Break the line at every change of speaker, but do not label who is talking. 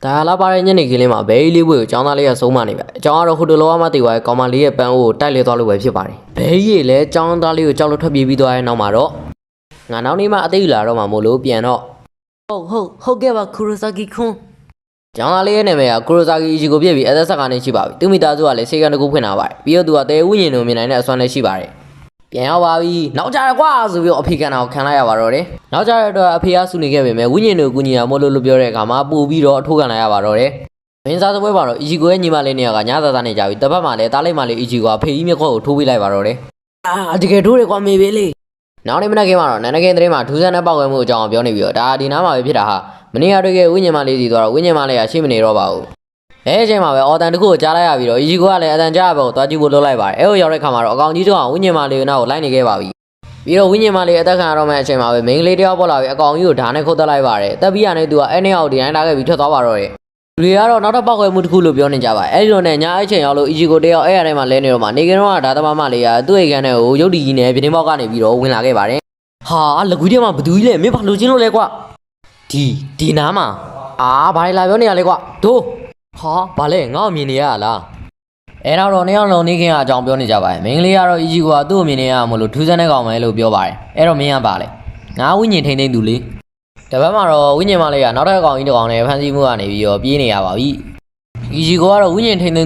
ဒါလာပါရဲ့ညနေခင်းလေးမှာဘဲကြီးလေးဘွေကိုចောင်းသားလေးကဆုံးမနေပါအကြောင်းကတော့ဟိုတလောမှတည်သွားရဲ့ကောင်မလေးရဲ့ပန်းအိုးကိုတိုက်လဲသွားလို့ပဲဖြစ်ပါတယ်ဘဲကြီးလည်းចောင်းသားလေးကိုကြောက်လို့ထွက်ပြေးပြီးသွားရဲ့နောက်မှာတော့ငါနောက်နေ့မှအသေးလာတော့မှမို့လို့ပြန်တော့ဟုတ်ကဲ့ပါခူရိုဇာကီခွန်းចောင်းသားလေးရဲ့နာမည်ကခူရိုဇာကီအီဂျီကိုပြည့်ပြီးအသက်ဆက်ကနေရှိပါပြီသူမိသားစုကလည်းစေကန်တကူဖွင့်လာပါတယ်ပြီးတော့သူကတဲဝိညာဉ်တို့မြင်နိုင်တဲ့အစွမ်းလည်းရှိပါတယ်ပြန်ရောက်ပါပြီနောက်ကြရကွာဆိုပြီးတော့အဖေကန်တော်ခံလိုက်ရပါတော့တယ်နောက်ကြရတော့အဖေကဆူနေခဲ့ပေမဲ့ဝိညာဉ်တို့ကူညီရမို့လို့ပြောတဲ့အခါမှာပို့ပြီးတော့အထိုးခံလိုက်ရပါတော့တယ်မင်းစားစပွဲမှာတော့အီဂျီကိုရဲ့ညီမလေးနေရာကညသာသာနေကြပြီတစ်ဖက်မှာလည်းတားလိုက်မှလေးအီဂျီကအဖေကြီးမျက်ခေါကိုထိုးပေးလိုက်ပါတော့တယ်တကယ်ထိုးတယ်ကွာမေပေးလေးနောက်နေ့မနက်ခင်းမှာတော့နန်းနကင်းသတင်းမှာထူးဆန်းတဲ့ပောက်ကွဲမှုအကြောင်းပြောနေပြီးတော့ဒါဒီနားမှာပဲဖြစ်တာဟာမနေ့ကတွေ့ခဲ့ဝိညာဉ်မလေးစီသွားတော့ဝိညာဉ်မလေးကရှိမနေတော့ပါဘူးအဲအချိန်မှာပဲအော်တန်တစ်ခုကိုကြားလိုက်ရပြီးတော့အီဂျီကိုကလည်းအတန်ကြားရဘက်ကိုသွားကြည့်ဖို့လုပ်လိုက်ပါတယ်အဲကိုရောက်တဲ့ခါမှာတော့အကောင်ကြီးတို့ကဝိညာဉ်မလေးကိုနောက်ကိုလိုက်နေခဲ့ပါပြီပြီးတော့ဝိညာဉ်မလေးအသက်ခံရတော့မဲ့အချိန်မှာပဲမိန်းကလေးတယောက်ပေါ်လာပြီးအကောင်ကြီးကိုဓာတ်နဲ့ခုတ်တက်လိုက်ပါတယ်တက်ပြီးရနေသူကအဲ့နှစ်ယောက်ဒီတိုင်းလာခဲ့ပြီးထွက်သွားပါတော့တယ်လူတွေကတော့နောက်ထပ်ပောက်ကွဲမှုတစ်ခုလို့ပြောနေကြပါအဲ့ဒီလိုနဲ့ညာအချိန်ရောက်လို့အီဂျီကိုတယောက်အဲ့ရတိုင်းမှာလဲနေတော့မှနေကင်းတော့ဓာတ်သမားမလေးကသူ့အိမ်ခန်းထဲကိုရုပ်တည်ကြီးနဲ့ပြတင်းပေါက်ကနေပြီးတော့ဝင်လာခဲ့ပါတယ်ဟာလကူးထဲမှာဘသူကြီးလဲမင်းဘာလို့ချင်းလို့လဲကွာဒီနားမှာဘာလဲလာပြောနေရလဲကွာတို့ဟာဘာလဲငါ့အမြင်နေရလားအဲ့တော့နှစ်ယောက်လုံးနေခင်းအကြောင်းပြောနေကြပါတယ်မင်းကလေးကတော့အီဂျီကိုကသူ့အမြင်နေရမလို့ထူးဆန်းတဲ့ကောင်ပဲလို့ပြောပါတယ်အဲ့တော့မင်းကပါလေငါဝိညာဉ်ထိန်သိမ်းသူလေတပတ်မှာတော့ဝိညာဉ်မလေးကနောက်ထပ်ကောင်ကြီးတစ်ကောင်နဲ့ဖန်ဆီးမှုကနေပြီးတော့ပြေးနေရပါပြီအီဂျီကိုကတော့ဝိညာဉ်ထိန်သိမ်း